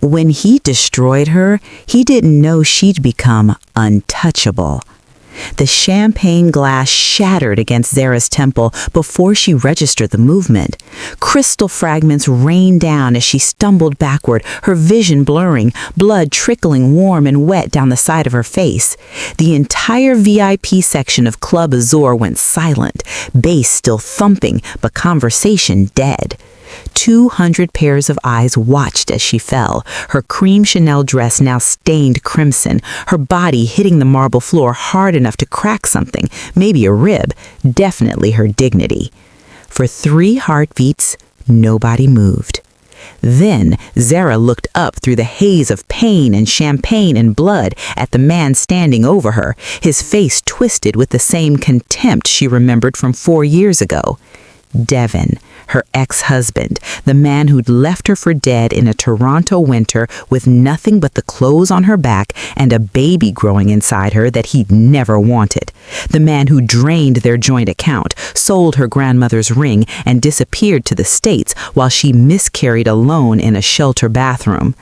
When he destroyed her, he didn't know she'd become untouchable. The champagne glass shattered against Zara's temple before she registered the movement. Crystal fragments rained down as she stumbled backward, her vision blurring, blood trickling warm and wet down the side of her face. The entire VIP section of Club Azur went silent, bass still thumping, but conversation dead. 200 pairs of eyes watched as she fell, her cream Chanel dress now stained crimson, her body hitting the marble floor hard enough to crack something, maybe a rib, definitely her dignity. For 3 heartbeats, nobody moved. Then Zara looked up through the haze of pain and champagne and blood at the man standing over her, his face twisted with the same contempt she remembered from 4 years ago. Devin, her ex-husband, the man who'd left her for dead in a Toronto winter with nothing but the clothes on her back and a baby growing inside her that he'd never wanted. The man who drained their joint account, sold her grandmother's ring, and disappeared to the States while she miscarried alone in a shelter bathroom.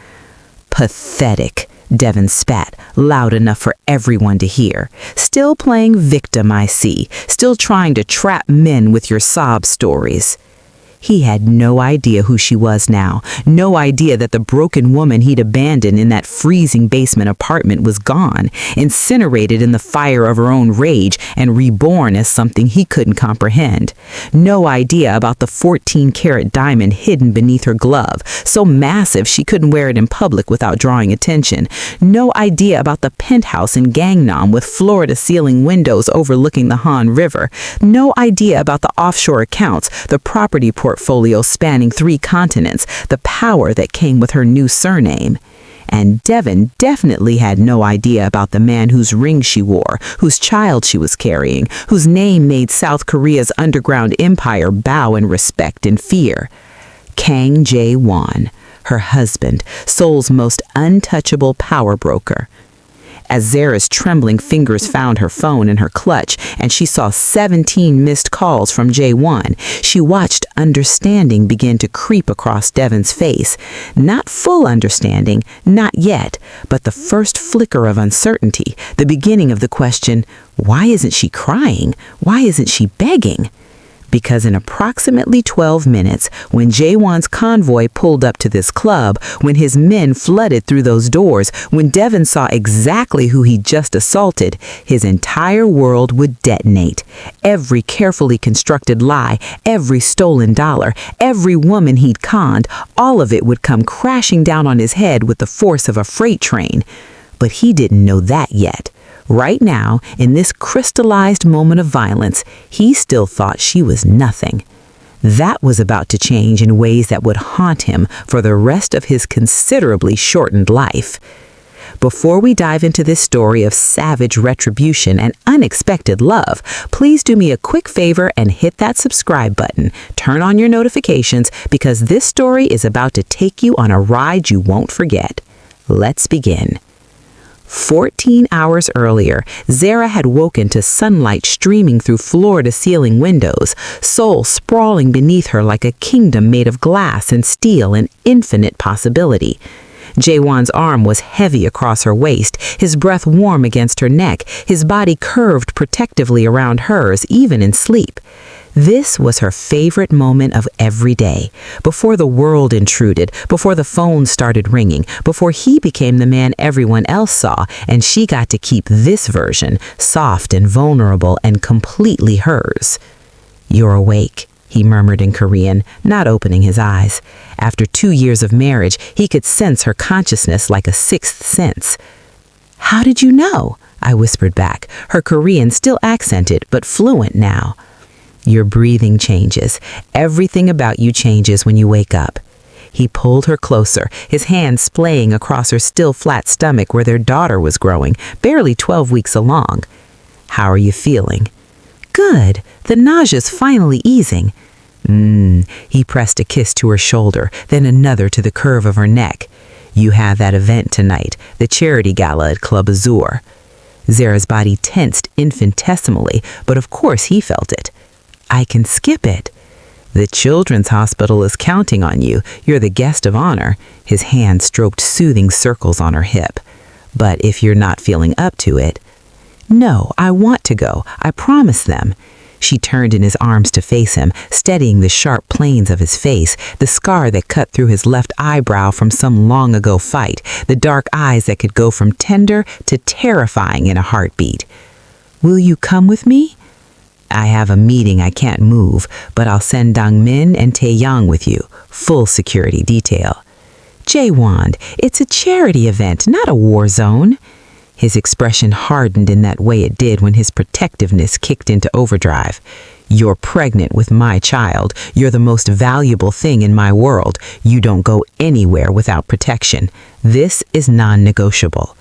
Pathetic, Devin spat, loud enough for everyone to hear. Still playing victim, I see. Still trying to trap men with your sob stories. He had no idea who she was now, no idea that the broken woman he'd abandoned in that freezing basement apartment was gone, incinerated in the fire of her own rage and reborn as something he couldn't comprehend. No idea about the 14-karat diamond hidden beneath her glove, so massive she couldn't wear it in public without drawing attention. No idea about the penthouse in Gangnam with floor-to-ceiling windows overlooking the Han River. No idea about the offshore accounts, the property portfolio spanning 3 continents, the power that came with her new surname. And Devin definitely had no idea about the man whose ring she wore, whose child she was carrying, whose name made South Korea's underground empire bow in respect and fear. Kang Jae-won, her husband, Seoul's most untouchable power broker. As Zara's trembling fingers found her phone in her clutch and she saw 17 missed calls from Jae-won, she watched understanding begin to creep across Devin's face. Not full understanding, not yet, but the first flicker of uncertainty, the beginning of the question, why isn't she crying? Why isn't she begging? Because in approximately 12 minutes, when Jae-won's convoy pulled up to this club, when his men flooded through those doors, when Devin saw exactly who he'd just assaulted, his entire world would detonate. Every carefully constructed lie, every stolen dollar, every woman he'd conned, all of it would come crashing down on his head with the force of a freight train. But he didn't know that yet. Right now, in this crystallized moment of violence, he still thought she was nothing. That was about to change in ways that would haunt him for the rest of his considerably shortened life. Before we dive into this story of savage retribution and unexpected love, please do me a quick favor and hit that subscribe button. Turn on your notifications because this story is about to take you on a ride you won't forget. Let's begin. 14 hours earlier, Zara had woken to sunlight streaming through floor-to-ceiling windows, Seoul sprawling beneath her like a kingdom made of glass and steel and infinite possibility. Jae-won's arm was heavy across her waist, his breath warm against her neck, his body curved protectively around hers, even in sleep. This was her favorite moment of every day, before the world intruded, before the phone started ringing, before he became the man everyone else saw, and she got to keep this version, soft and vulnerable and completely hers. "You're awake," he murmured in Korean, not opening his eyes. After 2 years of marriage, he could sense her consciousness like a sixth sense. "How did you know?" I whispered back, her Korean still accented, but fluent now. "Your breathing changes. Everything about you changes when you wake up." He pulled her closer, his hand splaying across her still flat stomach where their daughter was growing, barely 12 weeks along. "How are you feeling?" "Good. The nausea's finally easing." He pressed a kiss to her shoulder, then another to the curve of her neck. "You have that event tonight, the charity gala at Club Azur." Zara's body tensed infinitesimally, but of course he felt it. "I can skip it." The children's hospital is counting on you. You're the guest of honor. His hand stroked soothing circles on her hip. But if you're not feeling up to it... No, I want to go. I promise them. She turned in his arms to face him, steadying the sharp planes of his face, the scar that cut through his left eyebrow from some long-ago fight, the dark eyes that could go from tender to terrifying in a heartbeat. Will you come with me? I have a meeting I can't move, but I'll send Dang Min and Taeyang with you. Full security detail. Jae-won, it's a charity event, not a war zone. His expression hardened in that way it did when his protectiveness kicked into overdrive. You're pregnant with my child. You're the most valuable thing in my world. You don't go anywhere without protection. This is non-negotiable.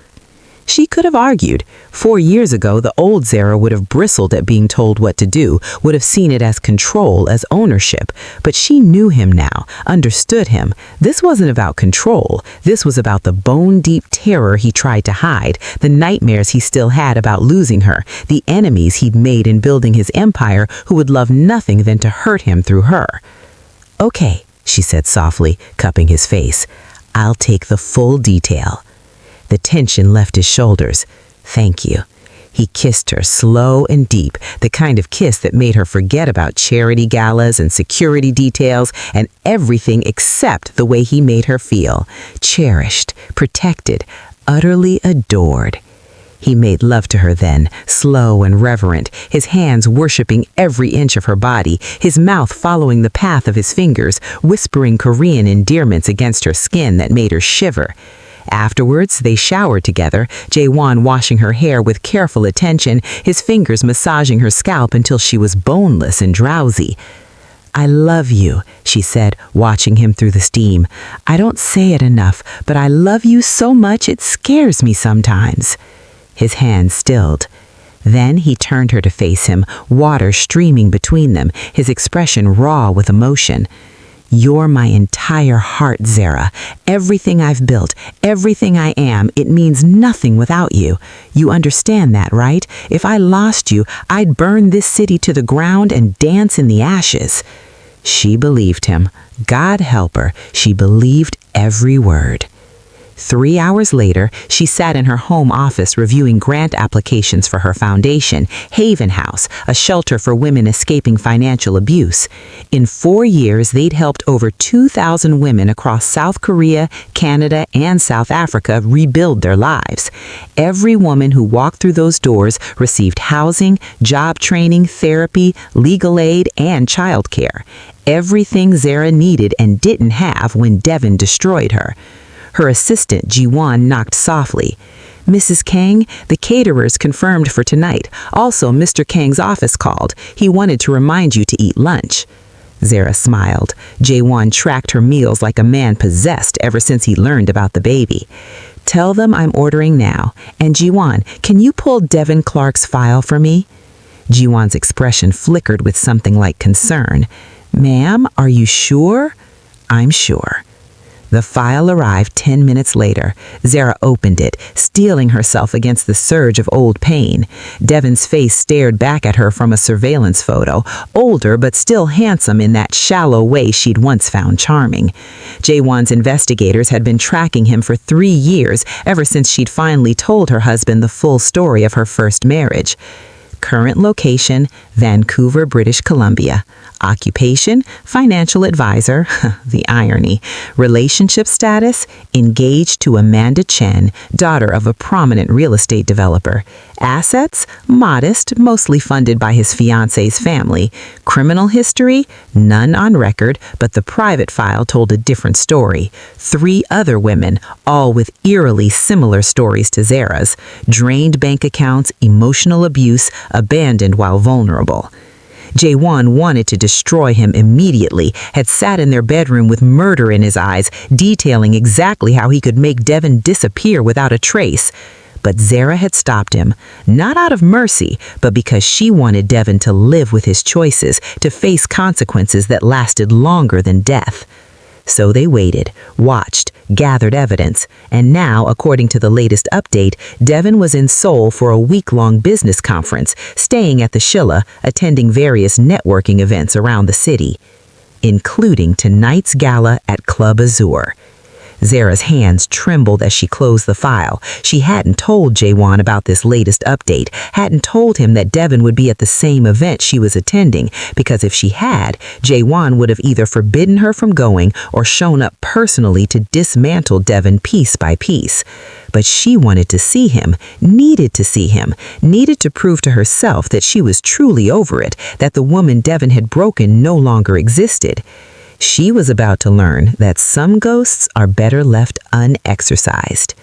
She could have argued. 4 years ago, the old Zara would have bristled at being told what to do, would have seen it as control, as ownership. But she knew him now, understood him. This wasn't about control. This was about the bone-deep terror he tried to hide, the nightmares he still had about losing her, the enemies he'd made in building his empire who would love nothing than to hurt him through her. Okay, she said softly, cupping his face. I'll take the full detail. The tension left his shoulders. Thank you. He kissed her slow and deep, the kind of kiss that made her forget about charity galas and security details and everything except the way he made her feel. Cherished, protected, utterly adored. He made love to her then, slow and reverent, his hands worshiping every inch of her body, his mouth following the path of his fingers, whispering Korean endearments against her skin that made her shiver. Afterwards, they showered together, Jae-won washing her hair with careful attention, his fingers massaging her scalp until she was boneless and drowsy. I love you, she said, watching him through the steam. I don't say it enough, but I love you so much it scares me sometimes. His hand stilled. Then he turned her to face him, water streaming between them, his expression raw with emotion. You're my entire heart, Zara. Everything I've built, everything I am, it means nothing without you. You understand that, right? If I lost you, I'd burn this city to the ground and dance in the ashes. She believed him. God help her, she believed every word. 3 hours later, she sat in her home office reviewing grant applications for her foundation, Haven House, a shelter for women escaping financial abuse. In 4 years, they'd helped over 2,000 women across South Korea, Canada, and South Africa rebuild their lives. Every woman who walked through those doors received housing, job training, therapy, legal aid, and childcare. Everything Zara needed and didn't have when Devin destroyed her. Her assistant, Ji-won, knocked softly. Mrs. Kang, the caterers confirmed for tonight. Also, Mr. Kang's office called. He wanted to remind you to eat lunch. Zara smiled. Jae-won tracked her meals like a man possessed ever since he learned about the baby. Tell them I'm ordering now. And Ji-won, can you pull Devin Clark's file for me? Ji-won's expression flickered with something like concern. Ma'am, are you sure? I'm sure. The file arrived 10 minutes later. Zara opened it, steeling herself against the surge of old pain. Devin's face stared back at her from a surveillance photo, older but still handsome in that shallow way she'd once found charming. Jae-won's investigators had been tracking him for 3 years, ever since she'd finally told her husband the full story of her first marriage. Current location, Vancouver, British Columbia. Occupation, financial advisor, the irony. Relationship status, engaged to Amanda Chen, daughter of a prominent real estate developer. Assets, modest, mostly funded by his fiance's family. Criminal history, none on record, but the private file told a different story. 3 other women, all with eerily similar stories to Zara's. Drained bank accounts, emotional abuse, abandoned while vulnerable. Jae-won wanted to destroy him immediately, had sat in their bedroom with murder in his eyes, detailing exactly how he could make Devin disappear without a trace. But Zara had stopped him, not out of mercy, but because she wanted Devin to live with his choices, to face consequences that lasted longer than death. So they waited, watched, gathered evidence, and now, according to the latest update, Devin was in Seoul for a week-long business conference, staying at the Shilla, attending various networking events around the city. including tonight's gala at Club Azur. Zara's hands trembled as she closed the file. She hadn't told Jawan about this latest update, hadn't told him that Devin would be at the same event she was attending, because if she had, Jawan would have either forbidden her from going or shown up personally to dismantle Devin piece by piece. But she wanted to see him, needed to see him, needed to prove to herself that she was truly over it, that the woman Devin had broken no longer existed. She was about to learn that some ghosts are better left unexorcised.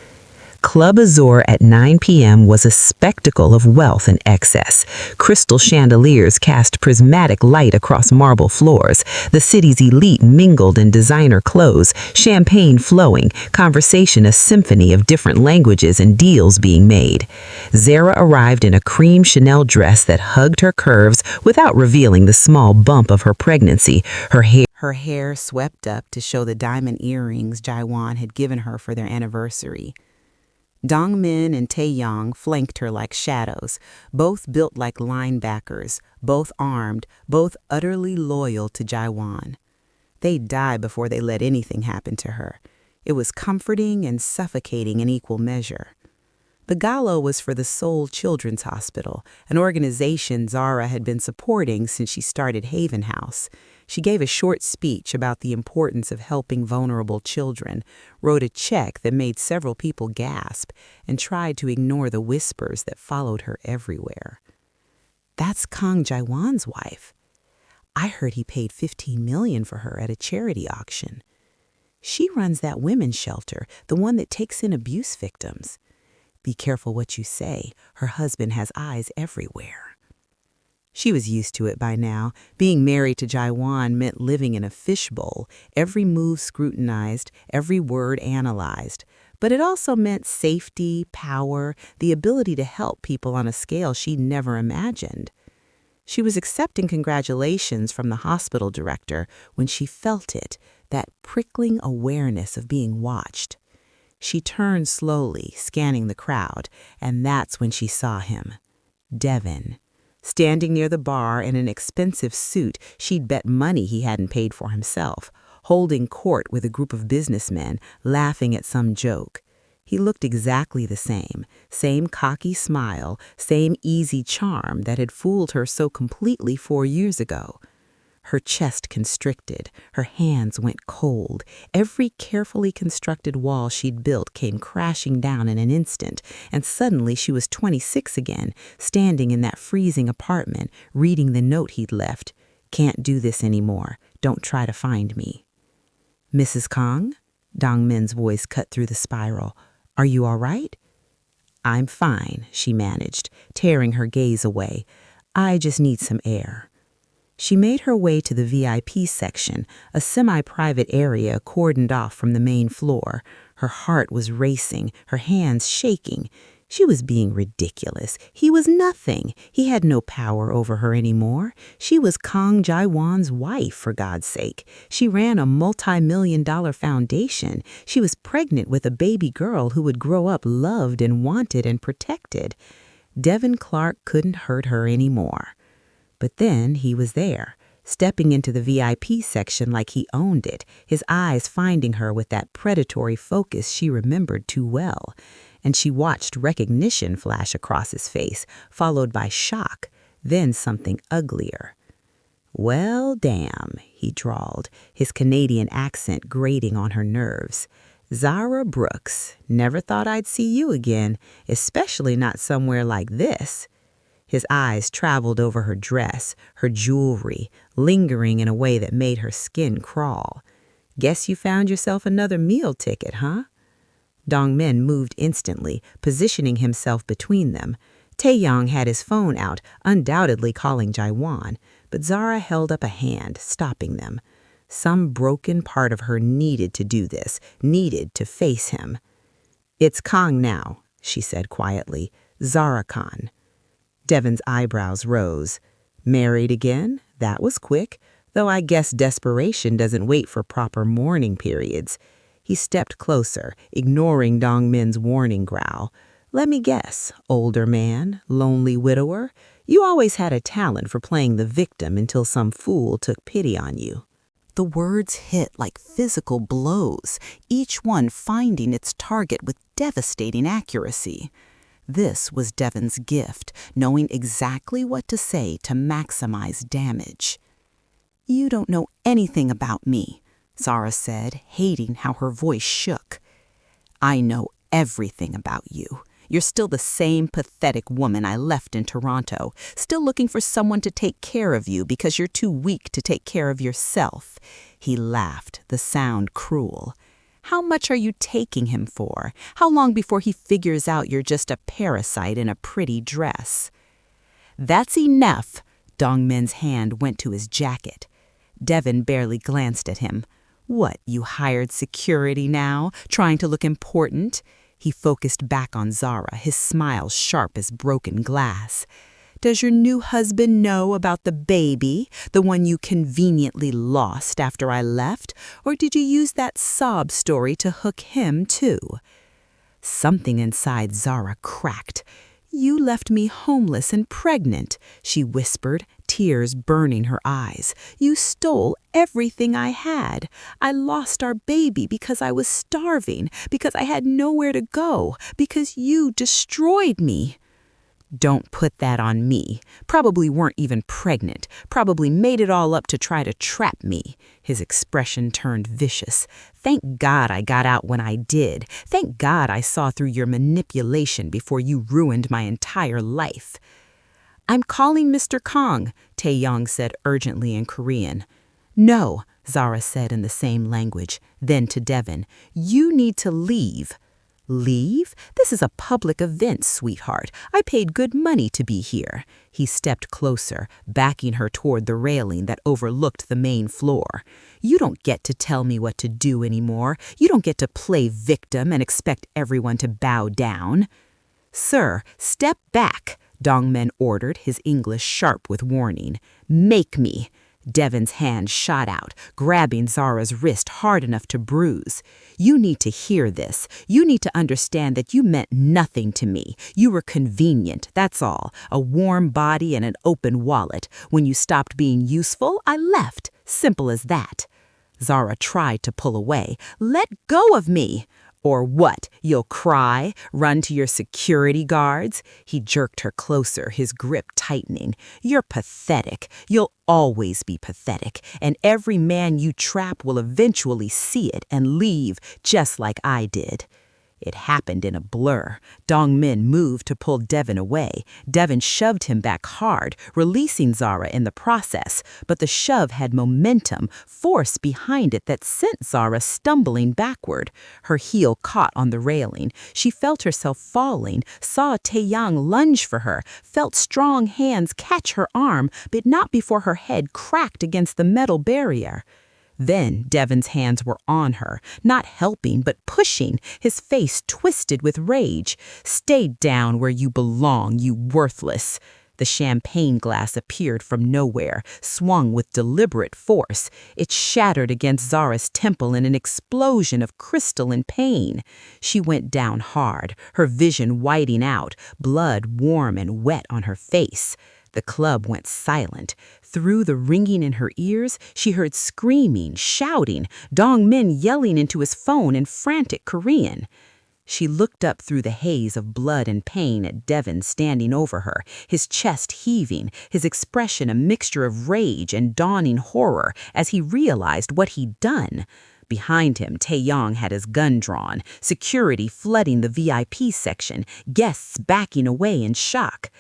Club Azur at 9 p.m. was a spectacle of wealth and excess. Crystal chandeliers cast prismatic light across marble floors. The city's elite mingled in designer clothes, champagne flowing, conversation a symphony of different languages and deals being made. Zara arrived in a cream Chanel dress that hugged her curves without revealing the small bump of her pregnancy. Her hair swept up to show the diamond earrings Jawan had given her for their anniversary. Dongmin and Taeyong flanked her like shadows, both built like linebackers, both armed, both utterly loyal to Jawan. They'd die before they let anything happen to her. It was comforting and suffocating in equal measure. The gala was for the Seoul Children's Hospital, an organization Zara had been supporting since she started Haven House. She gave a short speech about the importance of helping vulnerable children, wrote a check that made several people gasp, and tried to ignore the whispers that followed her everywhere. "That's Kang Jae-won's wife. I heard he paid $15 million for her at a charity auction. She runs that women's shelter, the one that takes in abuse victims. Be careful what you say. Her husband has eyes everywhere." She was used to it by now. Being married to Jae-won meant living in a fishbowl, every move scrutinized, every word analyzed. But it also meant safety, power, the ability to help people on a scale she'd never imagined. She was accepting congratulations from the hospital director when she felt it, that prickling awareness of being watched. She turned slowly, scanning the crowd, and that's when she saw him. Devin. Standing near the bar in an expensive suit she'd bet money he hadn't paid for himself, holding court with a group of businessmen, laughing at some joke. He looked exactly the same cocky smile, same easy charm that had fooled her so completely 4 years ago. Her chest constricted, her hands went cold. Every carefully constructed wall she'd built came crashing down in an instant, and suddenly she was 26 again, standing in that freezing apartment, reading the note he'd left. "Can't do this anymore. Don't try to find me." "Mrs. Kang?" Dongmin's voice cut through the spiral. "Are you all right?" "I'm fine," she managed, tearing her gaze away. "I just need some air." She made her way to the VIP section, a semi-private area cordoned off from the main floor. Her heart was racing, her hands shaking. She was being ridiculous. He was nothing. He had no power over her anymore. She was Kang Jae-won's wife, for God's sake. She ran a multi-million-dollar foundation. She was pregnant with a baby girl who would grow up loved and wanted and protected. Devin Clark couldn't hurt her anymore. But then he was there, stepping into the VIP section like he owned it, his eyes finding her with that predatory focus she remembered too well. And she watched recognition flash across his face, followed by shock, then something uglier. "Well, damn," he drawled, his Canadian accent grating on her nerves. "Zara Brooks, never thought I'd see you again, especially not somewhere like this." His eyes traveled over her dress, her jewelry, lingering in a way that made her skin crawl. "Guess you found yourself another meal ticket, huh?" Dongmin moved instantly, positioning himself between them. Taeyong had his phone out, undoubtedly calling Jae-won, but Zara held up a hand, stopping them. Some broken part of her needed to do this, needed to face him. "It's Kang now," she said quietly. "Zara Khan." Devin's eyebrows rose. "Married again? That was quick, though I guess desperation doesn't wait for proper mourning periods." He stepped closer, ignoring Dongmin's warning growl. "Let me guess, older man, lonely widower, you always had a talent for playing the victim until some fool took pity on you." The words hit like physical blows, each one finding its target with devastating accuracy. This was Devon's gift, knowing exactly what to say to maximize damage. "You don't know anything about me," Zara said, hating how her voice shook. "I know everything about you. You're still the same pathetic woman I left in Toronto, still looking for someone to take care of you because you're too weak to take care of yourself." He laughed, the sound cruel. "How much are you taking him for? How long before he figures out you're just a parasite in a pretty dress?" "That's enough." Dongmin's hand went to his jacket. Devon barely glanced at him. "What, you hired security now, trying to look important?" He focused back on Zara, his smile sharp as broken glass. "Does your new husband know about the baby, the one you conveniently lost after I left, or did you use that sob story to hook him too?" Something inside Zara cracked. "You left me homeless and pregnant," she whispered, tears burning her eyes. "You stole everything I had. I lost our baby because I was starving, because I had nowhere to go, because you destroyed me." "Don't put that on me. Probably weren't even pregnant. Probably made it all up to try to trap me." His expression turned vicious. "Thank God I got out when I did. Thank God I saw through your manipulation before you ruined my entire life." "I'm calling Mr. Kong," Taeyong said urgently in Korean. "No," Zara said in the same language. Then to Devon, "You need to leave." "Leave? This is a public event, sweetheart. I paid good money to be here." He stepped closer, backing her toward the railing that overlooked the main floor. "You don't get to tell me what to do anymore. You don't get to play victim and expect everyone to bow down." "Sir, step back," Dongmen ordered, his English sharp with warning. "Make me." Devon's hand shot out, grabbing Zara's wrist hard enough to bruise. "You need to hear this. You need to understand that you meant nothing to me. You were convenient, that's all. A warm body and an open wallet. When you stopped being useful, I left. Simple as that." Zara tried to pull away. "Let go of me." "Or what? You'll cry? Run to your security guards?" He jerked her closer, his grip tightening. "You're pathetic. You'll always be pathetic, and every man you trap will eventually see it and leave, just like I did." It happened in a blur. Dongmin moved to pull Devon away. Devon shoved him back hard, releasing Zara in the process. But the shove had momentum, force behind it that sent Zara stumbling backward. Her heel caught on the railing. She felt herself falling, saw Taeyang lunge for her, felt strong hands catch her arm, but not before her head cracked against the metal barrier. Then Devon's hands were on her, not helping but pushing, his face twisted with rage. "Stay down where you belong, you worthless." The champagne glass appeared from nowhere, swung with deliberate force. It shattered against Zara's temple in an explosion of crystalline pain. She went down hard, her vision whiting out, blood warm and wet on her face. The club went silent. Through the ringing in her ears, she heard screaming, shouting, Dongmin yelling into his phone in frantic Korean. She looked up through the haze of blood and pain at Devon standing over her, his chest heaving, his expression a mixture of rage and dawning horror as he realized what he'd done. Behind him, Taeyong had his gun drawn, security flooding the VIP section, guests backing away in shock.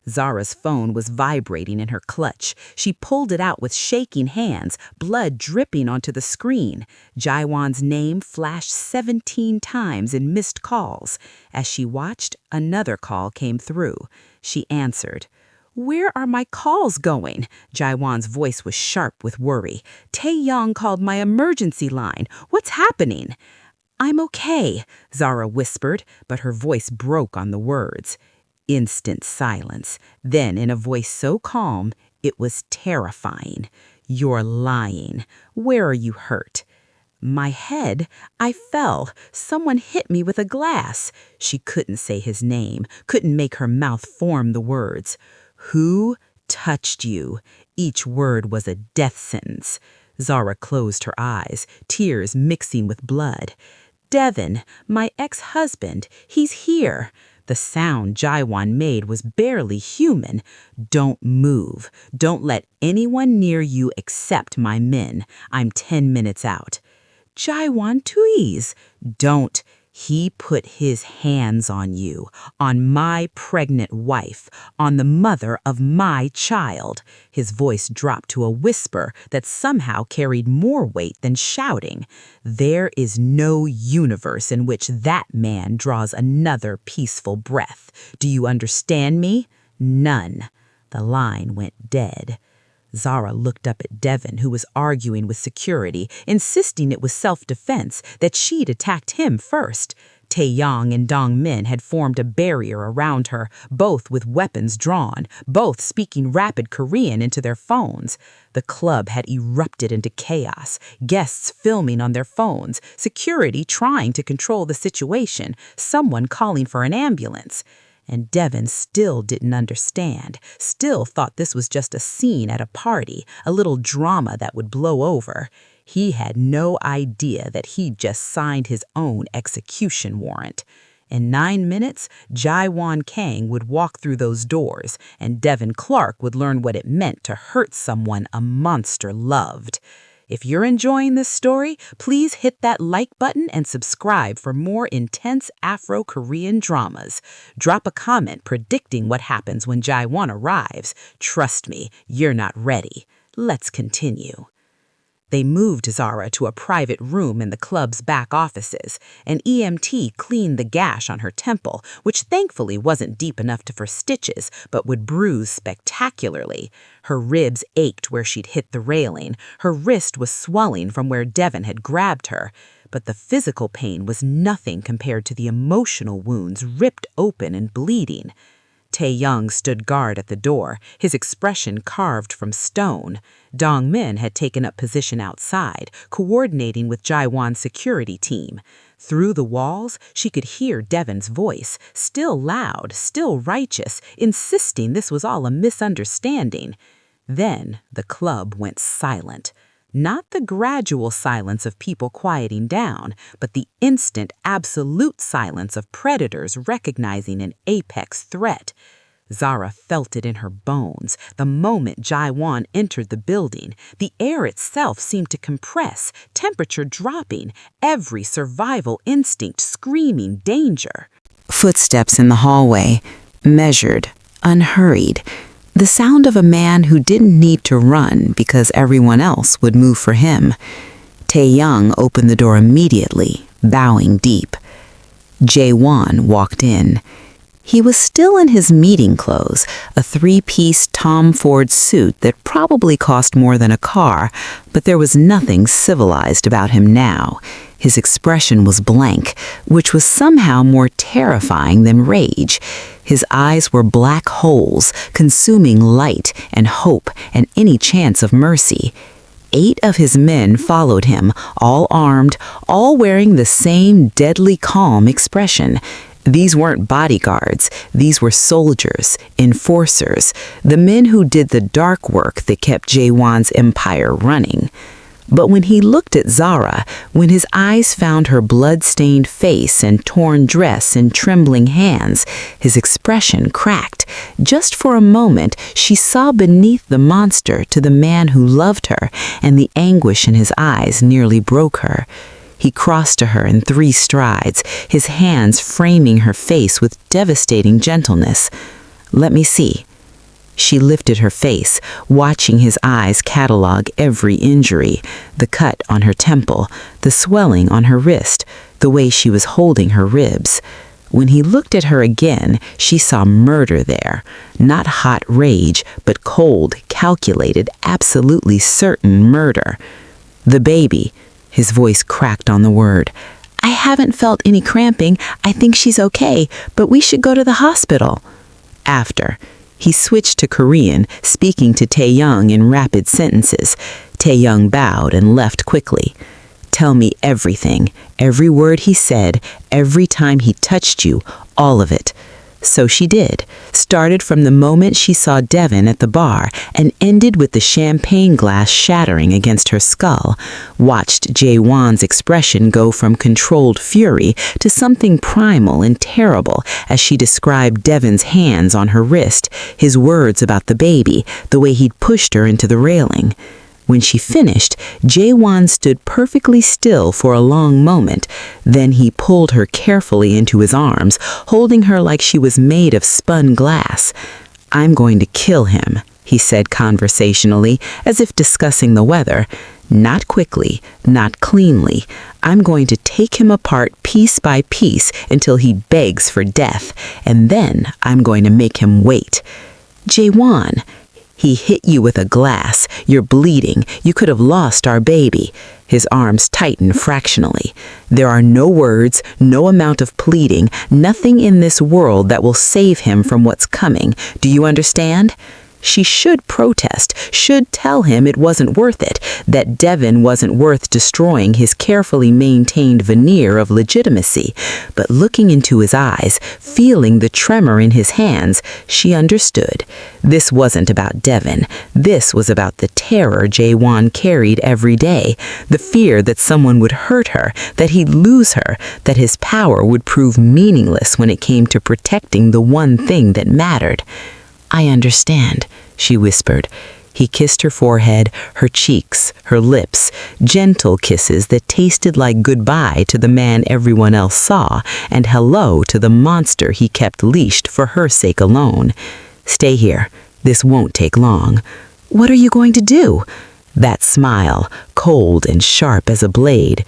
Zara's phone was vibrating in her clutch. She pulled it out with shaking hands, blood dripping onto the screen. Jaiwan's name flashed 17 times in missed calls. As she watched, another call came through. She answered. "Where are my calls going?" Jaiwan's voice was sharp with worry. "Taeyong called my emergency line. What's happening?" "I'm okay," Zara whispered, but her voice broke on the words. Instant silence. Then, in a voice so calm, it was terrifying. "You're lying. Where are you hurt?" "My head. I fell. Someone hit me with a glass." She couldn't say his name, couldn't make her mouth form the words. "Who touched you?" Each word was a death sentence. Zara closed her eyes, tears mixing with blood. "Devin, my ex-husband, he's here." The sound Jaiwan made was barely human. "Don't move. Don't let anyone near you except my men. I'm 10 minutes out." "Jaiwan, please." "Don't. He put his hands on you, on my pregnant wife, on the mother of my child." His voice dropped to a whisper that somehow carried more weight than shouting. "There is no universe in which that man draws another peaceful breath. Do you understand me? None." The line went dead. Zara looked up at Devin, who was arguing with security, insisting it was self-defense, that she'd attacked him first. Taeyong and Dong Min had formed a barrier around her, both with weapons drawn, both speaking rapid Korean into their phones. The club had erupted into chaos, guests filming on their phones, security trying to control the situation, someone calling for an ambulance. And Devin still didn't understand, still thought this was just a scene at a party, a little drama that would blow over. He had no idea that he'd just signed his own execution warrant. In 9 minutes, Jaiwan Kang would walk through those doors, and Devin Clark would learn what it meant to hurt someone a monster loved. If you're enjoying this story, please hit that like button and subscribe for more intense Afro-Korean dramas. Drop a comment predicting what happens when Jaiwan arrives. Trust me, you're not ready. Let's continue. They moved Zara to a private room in the club's back offices. An EMT cleaned the gash on her temple, which thankfully wasn't deep enough for stitches, but would bruise spectacularly. Her ribs ached where she'd hit the railing. Her wrist was swelling from where Devin had grabbed her. But the physical pain was nothing compared to the emotional wounds ripped open and bleeding. Taeyong stood guard at the door, his expression carved from stone. Dong Min had taken up position outside, coordinating with Jaiwan's security team. Through the walls, she could hear Devin's voice, still loud, still righteous, insisting this was all a misunderstanding. Then the club went silent. Not the gradual silence of people quieting down, but the instant, absolute silence of predators recognizing an apex threat. Zara felt it in her bones. The moment Jaiwan entered the building, the air itself seemed to compress, temperature dropping, every survival instinct screaming danger. Footsteps in the hallway, measured, unhurried. The sound of a man who didn't need to run because everyone else would move for him. Taeyong opened the door immediately, bowing deep. Jae-won walked in. He was still in his meeting clothes, a 3-piece Tom Ford suit that probably cost more than a car, but there was nothing civilized about him now. His expression was blank, which was somehow more terrifying than rage. His eyes were black holes, consuming light and hope and any chance of mercy. 8 of his men followed him, all armed, all wearing the same deadly calm expression. These weren't bodyguards, these were soldiers, enforcers, the men who did the dark work that kept Jae-won's empire running. But when he looked at Zara, when his eyes found her blood-stained face and torn dress and trembling hands, his expression cracked. Just for a moment, she saw beneath the monster to the man who loved her, and the anguish in his eyes nearly broke her. He crossed to her in 3 strides, his hands framing her face with devastating gentleness. "Let me see." She lifted her face, watching his eyes catalog every injury, the cut on her temple, the swelling on her wrist, the way she was holding her ribs. When he looked at her again, she saw murder there. Not hot rage, but cold, calculated, absolutely certain murder. "The baby," his voice cracked on the word. "I haven't felt any cramping. I think she's okay, but we should go to the hospital." After. He switched to Korean, speaking to Taeyong in rapid sentences. Taeyong bowed and left quickly. "Tell me everything, every word he said, every time he touched you, all of it." So she did, started from the moment she saw Devin at the bar and ended with the champagne glass shattering against her skull, watched Jae-won's expression go from controlled fury to something primal and terrible as she described Devin's hands on her wrist, his words about the baby, the way he'd pushed her into the railing. When she finished, Jae-won stood perfectly still for a long moment. Then he pulled her carefully into his arms, holding her like she was made of spun glass. "I'm going to kill him," he said conversationally, as if discussing the weather. "Not quickly, not cleanly. I'm going to take him apart piece by piece until he begs for death, and then I'm going to make him wait." "Jae-won, he hit you with a glass. You're bleeding. You could have lost our baby." His arms tightened fractionally. "There are no words, no amount of pleading, nothing in this world that will save him from what's coming. Do you understand?" She should protest, should tell him it wasn't worth it, that Devin wasn't worth destroying his carefully maintained veneer of legitimacy. But looking into his eyes, feeling the tremor in his hands, she understood. This wasn't about Devin. This was about the terror Jae-won carried every day, the fear that someone would hurt her, that he'd lose her, that his power would prove meaningless when it came to protecting the one thing that mattered. "I understand," she whispered. He kissed her forehead, her cheeks, her lips, gentle kisses that tasted like goodbye to the man everyone else saw and hello to the monster he kept leashed for her sake alone. "Stay here. This won't take long." "What are you going to do?" That smile, cold and sharp as a blade.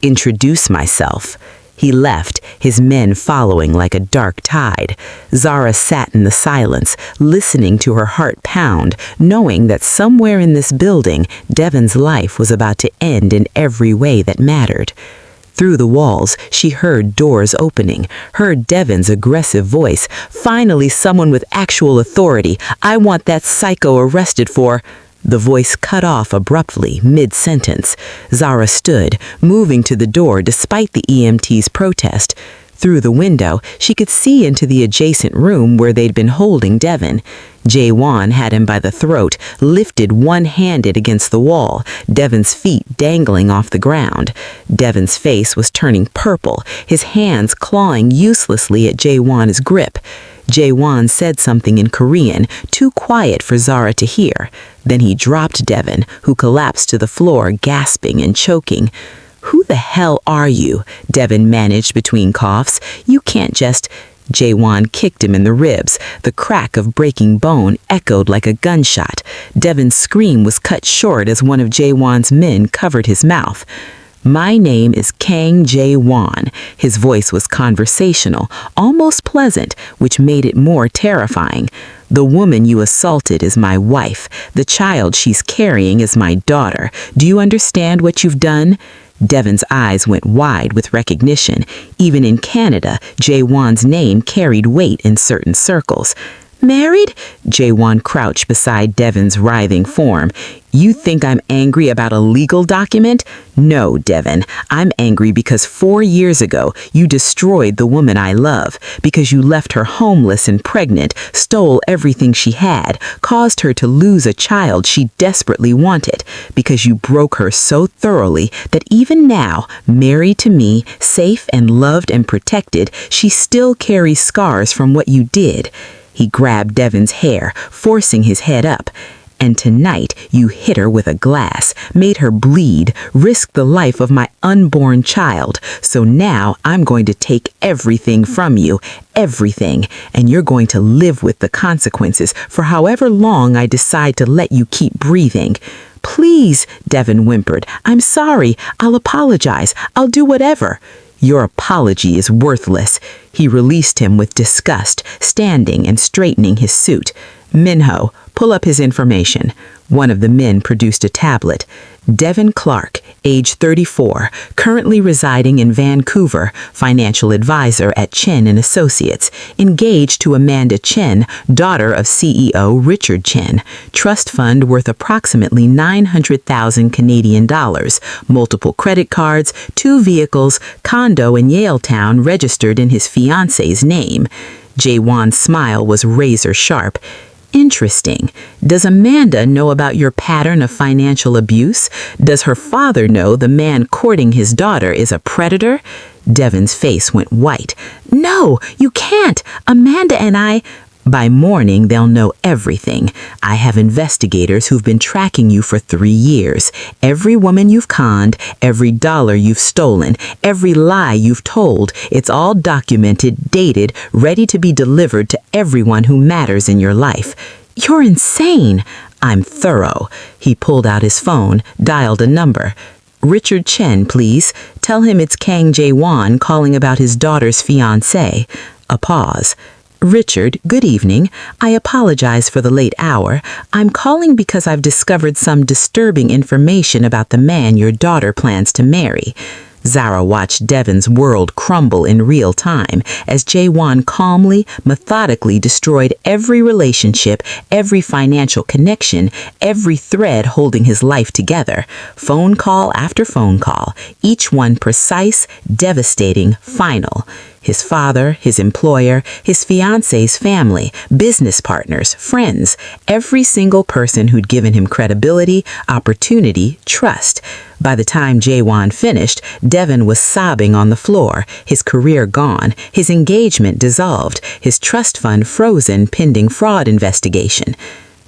"Introduce myself." He left, his men following like a dark tide. Zara sat in the silence, listening to her heart pound, knowing that somewhere in this building, Devin's life was about to end in every way that mattered. Through the walls, she heard doors opening, heard Devin's aggressive voice. "Finally, someone with actual authority. I want that psycho arrested for—" The voice cut off abruptly, mid-sentence. Zara stood, moving to the door despite the EMT's protest. Through the window, she could see into the adjacent room where they'd been holding Devin. Jae-won had him by the throat, lifted one-handed against the wall, Devin's feet dangling off the ground. Devin's face was turning purple, his hands clawing uselessly at Jae-won's grip. Jae-won said something in Korean, too quiet for Zara to hear. Then he dropped Devin, who collapsed to the floor, gasping and choking. "Who the hell are you?" Devin managed between coughs. "You can't just—" Jae-won kicked him in the ribs. The crack of breaking bone echoed like a gunshot. Devin's scream was cut short as one of Jae-won's men covered his mouth. "My name is Kang Jae-won." His voice was conversational, almost pleasant, which made it more terrifying. "The woman you assaulted is my wife. The child she's carrying is my daughter. Do you understand what you've done?" Devin's eyes went wide with recognition. Even in Canada, Jae-won's name carried weight in certain circles. "Married?" Jae-won crouched beside Devin's writhing form. "You think I'm angry about a legal document? No, Devin. I'm angry because 4 years ago, you destroyed the woman I love, because you left her homeless and pregnant, stole everything she had, caused her to lose a child she desperately wanted, because you broke her so thoroughly that even now, married to me, safe and loved and protected, she still carries scars from what you did." He grabbed Devin's hair, forcing his head up. "And tonight, you hit her with a glass, made her bleed, risked the life of my unborn child. So now I'm going to take everything from you, everything, and you're going to live with the consequences for however long I decide to let you keep breathing." "Please," Devin whimpered. "I'm sorry. I'll apologize. I'll do whatever." "Your apology is worthless." He released him with disgust, standing and straightening his suit. "Minho, pull up his information." One of the men produced a tablet. Devin Clark, age 34, currently residing in Vancouver, financial advisor at Chen & Associates, engaged to Amanda Chen, daughter of CEO Richard Chen, trust fund worth approximately 900,000 Canadian dollars, multiple credit cards, 2 vehicles, condo in Yaletown registered in his fiance's name. Jae-won's smile was razor sharp. Interesting. Does Amanda know about your pattern of financial abuse? Does her father know the man courting his daughter is a predator? Devon's face went white. No, you can't. Amanda and I... By morning, they'll know everything. I have investigators who've been tracking you for 3 years. Every woman you've conned, every dollar you've stolen, every lie you've told, it's all documented, dated, ready to be delivered to everyone who matters in your life. You're insane. I'm thorough. He pulled out his phone, dialed a number. Richard Chen, please. Tell him it's Kang Jae-won calling about his daughter's fiancé. A pause. Richard, good evening. I apologize for the late hour. I'm calling because I've discovered some disturbing information about the man your daughter plans to marry. Zara watched Devon's world crumble in real time as Jae-won calmly, methodically destroyed every relationship, every financial connection, every thread holding his life together. Phone call after phone call, each one precise, devastating, final. His father, his employer, his fiancé's family, business partners, friends, every single person who'd given him credibility, opportunity, trust. By the time Jae-won finished, Devon was sobbing on the floor, his career gone, his engagement dissolved, his trust fund frozen pending fraud investigation.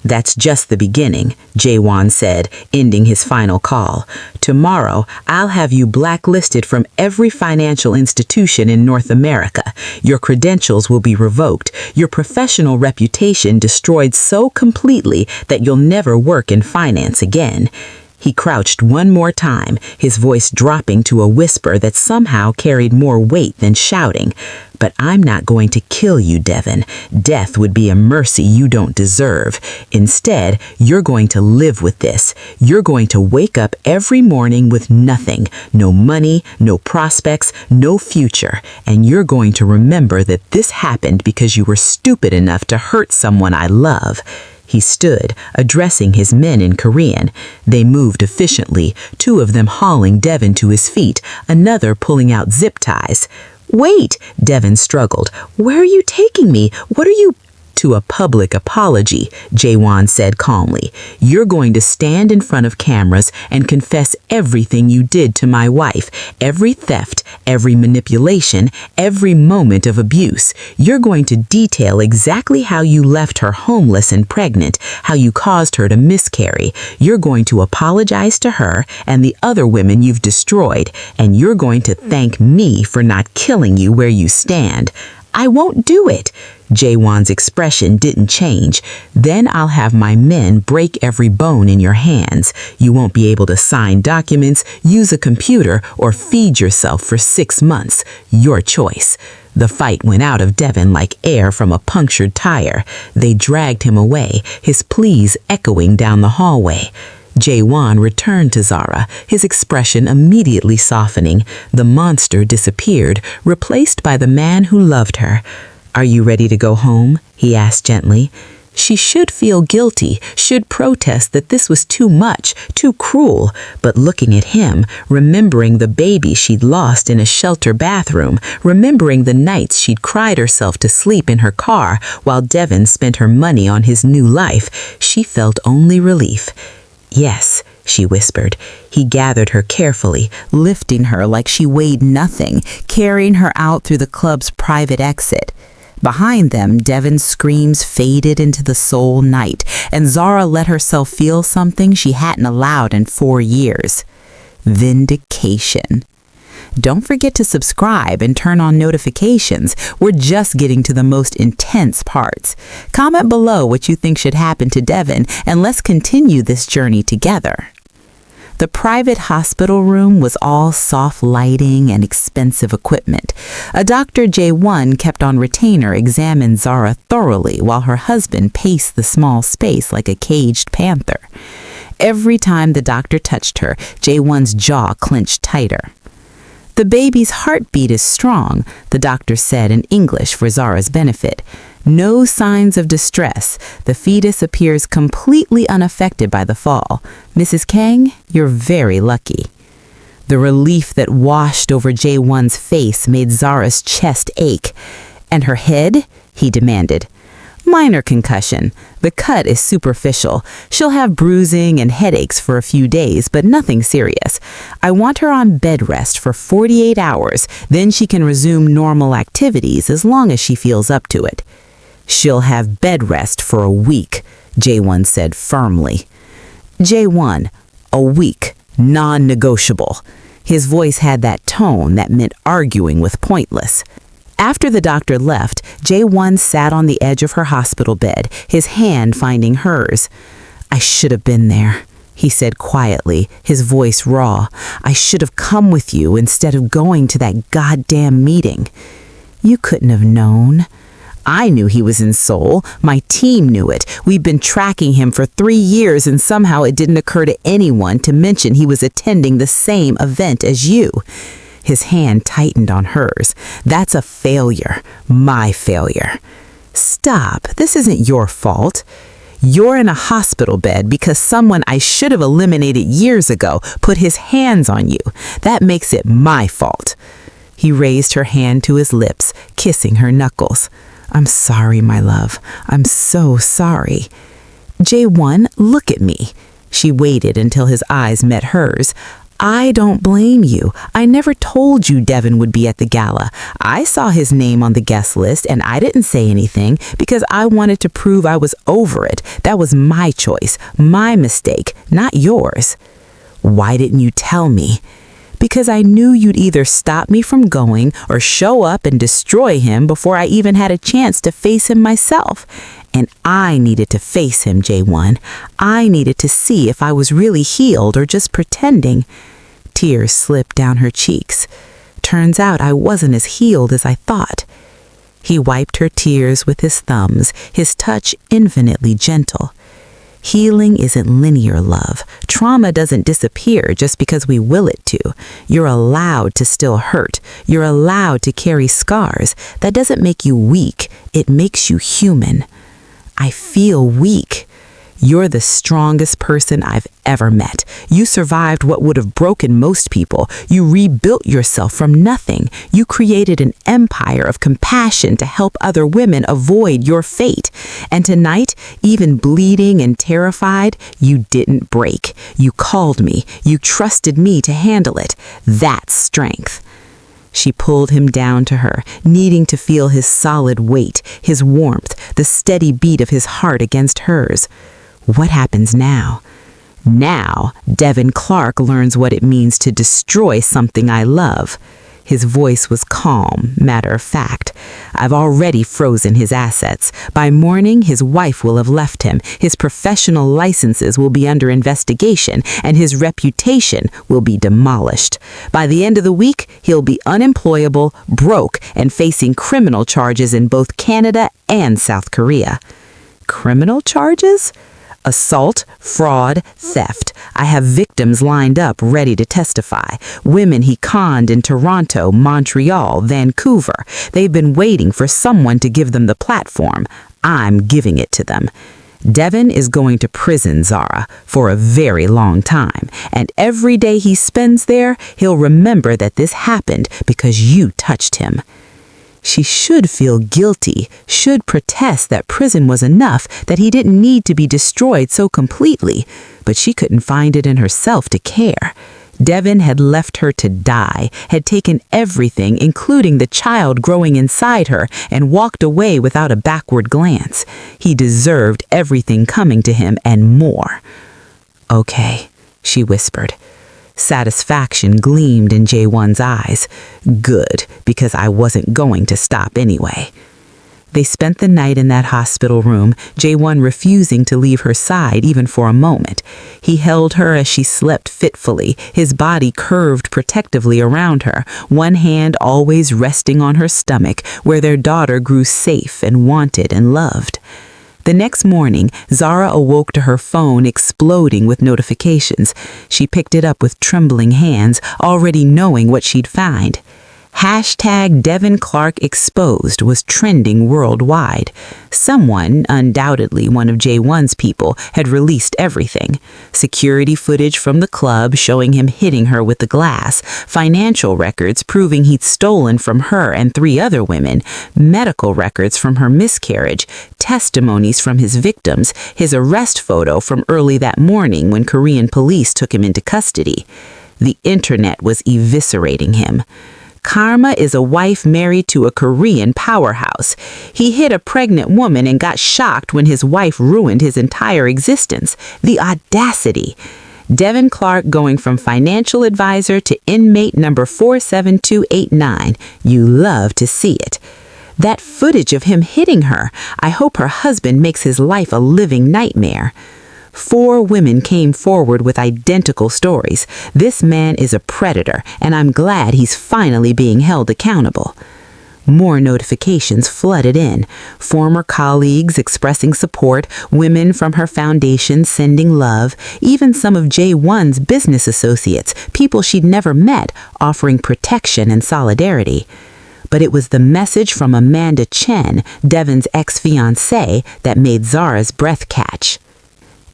That's just the beginning, Jae-won said, ending his final call. Tomorrow, I'll have you blacklisted from every financial institution in North America. Your credentials will be revoked, your professional reputation destroyed so completely that you'll never work in finance again. He crouched one more time, his voice dropping to a whisper that somehow carried more weight than shouting. But I'm not going to kill you, Devon. Death would be a mercy you don't deserve. Instead, you're going to live with this. You're going to wake up every morning with nothing, no money, no prospects, no future. And you're going to remember that this happened because you were stupid enough to hurt someone I love. He stood, addressing his men in Korean. They moved efficiently, 2 of them hauling Devon to his feet, another pulling out zip ties. Wait, Devon struggled. Where are you taking me? What are you... To a public apology, Jae-won said calmly. You're going to stand in front of cameras and confess everything you did to my wife, every theft, every manipulation, every moment of abuse. You're going to detail exactly how you left her homeless and pregnant, how you caused her to miscarry. You're going to apologize to her and the other women you've destroyed, and you're going to thank me for not killing you where you stand. I won't do it. Jae-won's expression didn't change. Then I'll have my men break every bone in your hands. You won't be able to sign documents, use a computer, or feed yourself for 6 months. Your choice. The fight went out of Devon like air from a punctured tire. They dragged him away, his pleas echoing down the hallway. Jae-won returned to Zara, his expression immediately softening. The monster disappeared, replaced by the man who loved her. Are you ready to go home? He asked gently. She should feel guilty, should protest that this was too much, too cruel. But looking at him, remembering the baby she'd lost in a shelter bathroom, remembering the nights she'd cried herself to sleep in her car while Devon spent her money on his new life, she felt only relief. Yes, she whispered. He gathered her carefully, lifting her like she weighed nothing, carrying her out through the club's private exit. Behind them, Devon's screams faded into the soul night, and Zara let herself feel something she hadn't allowed in 4 years. Vindication. Don't forget to subscribe and turn on notifications. We're just getting to the most intense parts. Comment below what you think should happen to Devon, and let's continue this journey together. The private hospital room was all soft lighting and expensive equipment. A Dr. Jae-won kept on retainer examined Zara thoroughly while her husband paced the small space like a caged panther. Every time the doctor touched her, Jae-won's jaw clenched tighter. The baby's heartbeat is strong, the doctor said in English for Zara's benefit. No signs of distress. The fetus appears completely unaffected by the fall. Mrs. Kang, you're very lucky. The relief that washed over Jae-won's face made Zara's chest ache. "And her head?" he demanded. "Minor concussion. The cut is superficial. She'll have bruising and headaches for a few days, but nothing serious. I want her on bed rest for 48 hours, then she can resume normal activities as long as she feels up to it." "She'll have bed rest for a week," J1 said firmly. "J1, a week, non-negotiable." His voice had that tone that meant arguing with pointless. After the doctor left, J1 sat on the edge of her hospital bed, his hand finding hers. "I should have been there," he said quietly, his voice raw. "I should have come with you instead of going to that goddamn meeting." "You couldn't have known." "I knew he was in Seoul. My team knew it. We've been tracking him for 3 years, and somehow it didn't occur to anyone to mention he was attending the same event as you." His hand tightened on hers. "That's a failure. My failure." "Stop. This isn't your fault. You're in a hospital bed because someone I should have eliminated years ago put his hands on you. That makes it my fault." He raised her hand to his lips, kissing her knuckles. "I'm sorry, my love. I'm so sorry." "J1, look at me." She waited until his eyes met hers. "I don't blame you. I never told you Devin would be at the gala. I saw his name on the guest list and I didn't say anything because I wanted to prove I was over it. That was my choice, my mistake, not yours." "Why didn't you tell me?" "Because I knew you'd either stop me from going or show up and destroy him before I even had a chance to face him myself. And I needed to face him, J1. I needed to see if I was really healed or just pretending." Tears slipped down her cheeks. "Turns out I wasn't as healed as I thought." He wiped her tears with his thumbs, his touch infinitely gentle. "Healing isn't linear, love. Trauma doesn't disappear just because we will it to. You're allowed to still hurt. You're allowed to carry scars. That doesn't make you weak. It makes you human." "I feel weak." "You're the strongest person I've ever met. You survived what would have broken most people. You rebuilt yourself from nothing. You created an empire of compassion to help other women avoid your fate. And tonight, even bleeding and terrified, you didn't break. You called me. You trusted me to handle it. That's strength." She pulled him down to her, needing to feel his solid weight, his warmth, the steady beat of his heart against hers. "What happens now?" "Now, Devin Clark learns what it means to destroy something I love." His voice was calm, matter of fact. "I've already frozen his assets. By morning, his wife will have left him. His professional licenses will be under investigation, and his reputation will be demolished. By the end of the week, he'll be unemployable, broke, and facing criminal charges in both Canada and South Korea." "Criminal charges?" "Assault, fraud, theft. I have victims lined up ready to testify. Women he conned in Toronto, Montreal, Vancouver. They've been waiting for someone to give them the platform. I'm giving it to them. Devin is going to prison, Zara, for a very long time. And every day he spends there, he'll remember that this happened because you touched him." She should feel guilty, should protest that prison was enough, that he didn't need to be destroyed so completely, but she couldn't find it in herself to care. Devin had left her to die, had taken everything, including the child growing inside her, and walked away without a backward glance. He deserved everything coming to him and more. "Okay," she whispered. Satisfaction gleamed in J1's eyes. "Good, because I wasn't going to stop anyway." They spent the night in that hospital room, J1 refusing to leave her side even for a moment. He held her as she slept fitfully, his body curved protectively around her, one hand always resting on her stomach, where their daughter grew safe and wanted and loved. The next morning, Zara awoke to her phone exploding with notifications. She picked it up with trembling hands, already knowing what she'd find. Hashtag Devin Clark Exposed was trending worldwide. Someone, undoubtedly one of J1's people, had released everything. Security footage from the club showing him hitting her with the glass, financial records proving he'd stolen from her and 3 other women, medical records from her miscarriage, testimonies from his victims, his arrest photo from early that morning when Korean police took him into custody. The internet was eviscerating him. Karma is a wife married to a Korean powerhouse. He hit a pregnant woman and got shocked when his wife ruined his entire existence. The audacity. Devin Clark going from financial advisor to inmate number 47289. You love to see it. That footage of him hitting her, I hope her husband makes his life a living nightmare. 4 women came forward with identical stories. This man is a predator, and I'm glad he's finally being held accountable. More notifications flooded in. Former colleagues expressing support, women from her foundation sending love, even some of J1's business associates, people she'd never met, offering protection and solidarity. But it was the message from Amanda Chen, Devin's ex-fiancée, that made Zara's breath catch.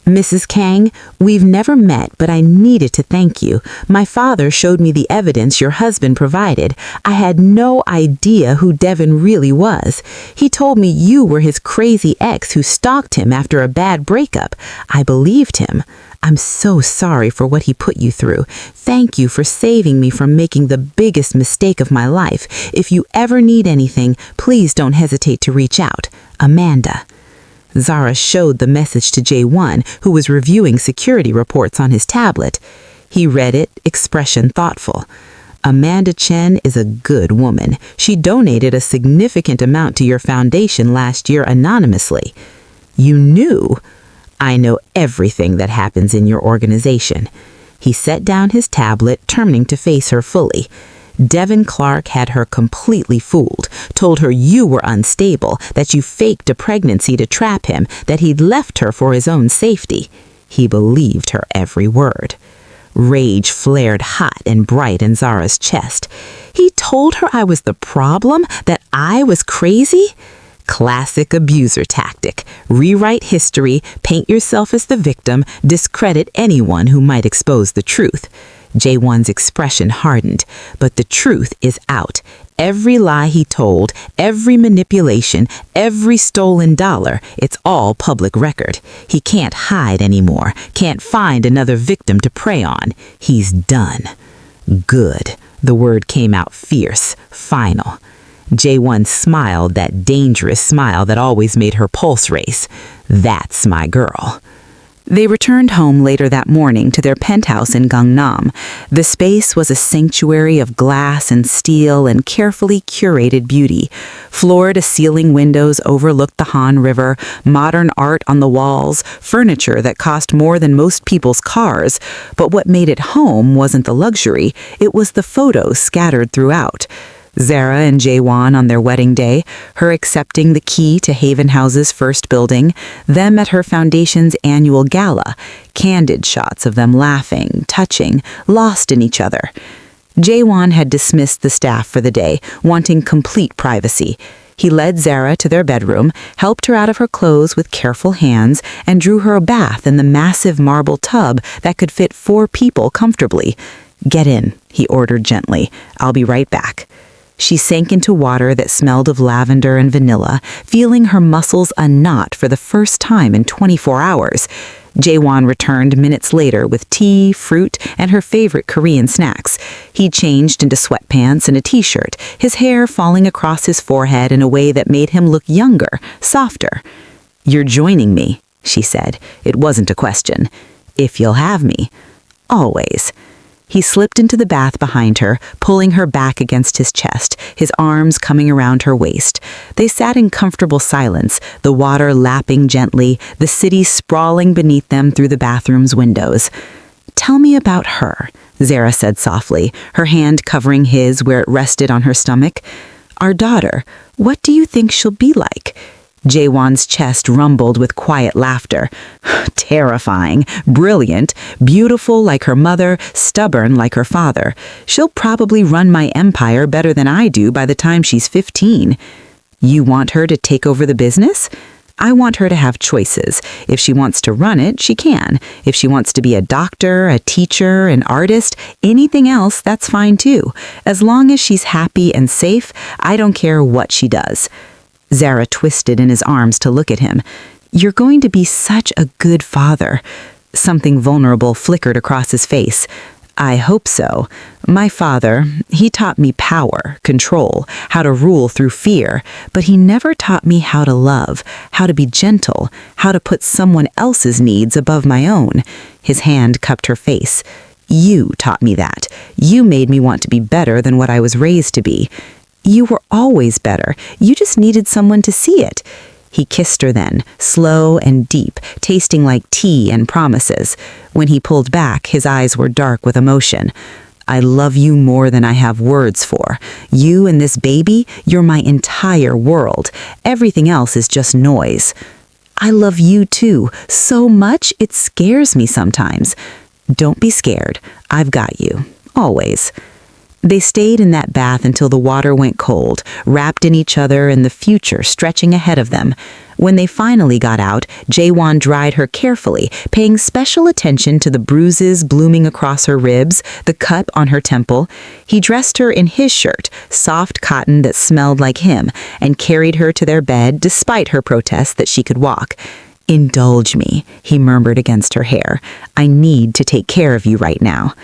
Mrs. Kang, we've never met, but I needed to thank you. My father showed me the evidence your husband provided. I had no idea who Devin really was. He told me you were his crazy ex who stalked him after a bad breakup. I believed him. I'm so sorry for what he put you through. Thank you for saving me from making the biggest mistake of my life. If you ever need anything, please don't hesitate to reach out. Amanda. Zara showed the message to J1, who was reviewing security reports on his tablet. He read it, expression thoughtful. Amanda Chen is a good woman. She donated a significant amount to your foundation last year anonymously. You knew? I know everything that happens in your organization. He set down his tablet, turning to face her fully. Devin Clark had her completely fooled, told her you were unstable, that you faked a pregnancy to trap him, that he'd left her for his own safety. He believed her every word. Rage flared hot and bright in Zara's chest. He told her I was the problem, that I was crazy? Classic abuser tactic. Rewrite history, paint yourself as the victim, discredit anyone who might expose the truth. J1's expression hardened, but the truth is out. Every lie he told, every manipulation, every stolen dollar, it's all public record. He can't hide anymore, can't find another victim to prey on. He's done. Good. The word came out fierce, final. J1 smiled, that dangerous smile that always made her pulse race. That's my girl. They returned home later that morning to their penthouse in Gangnam. The space was a sanctuary of glass and steel and carefully curated beauty. Floor-to-ceiling windows overlooked the Han River, modern art on the walls, furniture that cost more than most people's cars. But what made it home wasn't the luxury, it was the photos scattered throughout. Zara and J1 on their wedding day, her accepting the key to Haven House's first building, them at her foundation's annual gala, candid shots of them laughing, touching, lost in each other. J1 had dismissed the staff for the day, wanting complete privacy. He led Zara to their bedroom, helped her out of her clothes with careful hands, and drew her a bath in the massive marble tub that could fit 4 people comfortably. "Get in," he ordered gently. "I'll be right back." She sank into water that smelled of lavender and vanilla, feeling her muscles unknot for the first time in 24 hours. J1 returned minutes later with tea, fruit, and her favorite Korean snacks. He changed into sweatpants and a t-shirt, his hair falling across his forehead in a way that made him look younger, softer. "You're joining me," she said. It wasn't a question. "If you'll have me." "Always." He slipped into the bath behind her, pulling her back against his chest, his arms coming around her waist. They sat in comfortable silence, the water lapping gently, the city sprawling beneath them through the bathroom's windows. "Tell me about her," Zara said softly, her hand covering his where it rested on her stomach. "Our daughter, what do you think she'll be like?" Jaewon's chest rumbled with quiet laughter. Terrifying, brilliant, beautiful like her mother, stubborn like her father. She'll probably run my empire better than I do by the time she's 15. You want her to take over the business? I want her to have choices. If she wants to run it, she can. If she wants to be a doctor, a teacher, an artist, anything else, that's fine too. As long as she's happy and safe, I don't care what she does. Zara twisted in his arms to look at him. You're going to be such a good father. Something vulnerable flickered across his face. I hope so. My father, he taught me power, control, how to rule through fear, but he never taught me how to love, how to be gentle, how to put someone else's needs above my own. His hand cupped her face. You taught me that. You made me want to be better than what I was raised to be. You were always better. You just needed someone to see it. He kissed her then, slow and deep, tasting like tea and promises. When he pulled back, his eyes were dark with emotion. I love you more than I have words for. You and this baby, you're my entire world. Everything else is just noise. I love you too, so much it scares me sometimes. Don't be scared. I've got you. Always. They stayed in that bath until the water went cold, wrapped in each other and the future stretching ahead of them. When they finally got out, Jaewon dried her carefully, paying special attention to the bruises blooming across her ribs, the cut on her temple. He dressed her in his shirt, soft cotton that smelled like him, and carried her to their bed despite her protests that she could walk. Indulge me, he murmured against her hair. I need to take care of you right now.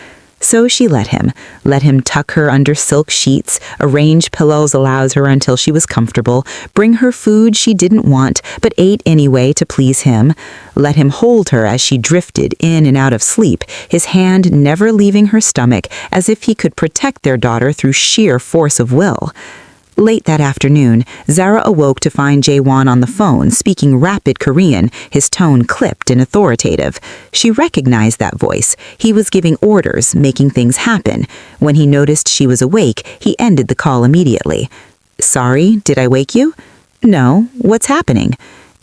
So she let him tuck her under silk sheets, arrange pillows allows her until she was comfortable, bring her food she didn't want but ate anyway to please him, let him hold her as she drifted in and out of sleep, his hand never leaving her stomach, as if he could protect their daughter through sheer force of will. Late that afternoon, Zara awoke to find Jaewon on the phone, speaking rapid Korean, his tone clipped and authoritative. She recognized that voice. He was giving orders, making things happen. When he noticed she was awake, he ended the call immediately. Sorry, did I wake you? No, what's happening?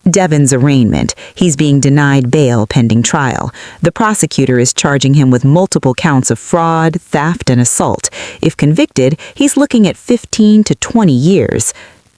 Devin's arraignment. He's being denied bail pending trial. The prosecutor is charging him with multiple counts of fraud, theft, and assault. If convicted, he's looking at 15 to 20 years.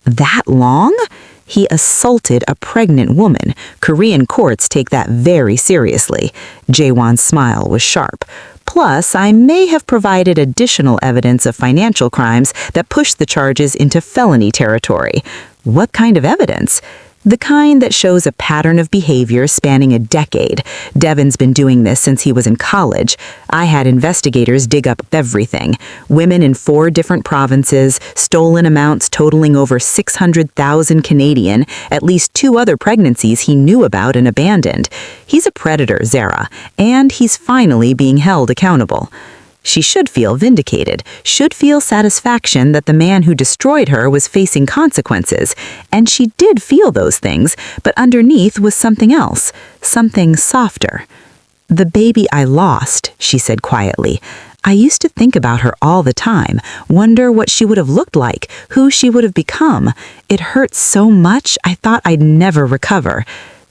That long? He assaulted a pregnant woman. Korean courts take that very seriously. Jaewon's smile was sharp. Plus, I may have provided additional evidence of financial crimes that push the charges into felony territory. What kind of evidence? The kind that shows a pattern of behavior spanning a decade. Devin's been doing this since he was in college. I had investigators dig up everything. Women in 4 different provinces, stolen amounts totaling over 600,000 Canadian, at least 2 other pregnancies he knew about and abandoned. He's a predator, Zara, and he's finally being held accountable. She should feel vindicated, should feel satisfaction that the man who destroyed her was facing consequences. And she did feel those things, but underneath was something else, something softer. The baby I lost, she said quietly. I used to think about her all the time, wonder what she would have looked like, who she would have become. It hurt so much I thought I'd never recover.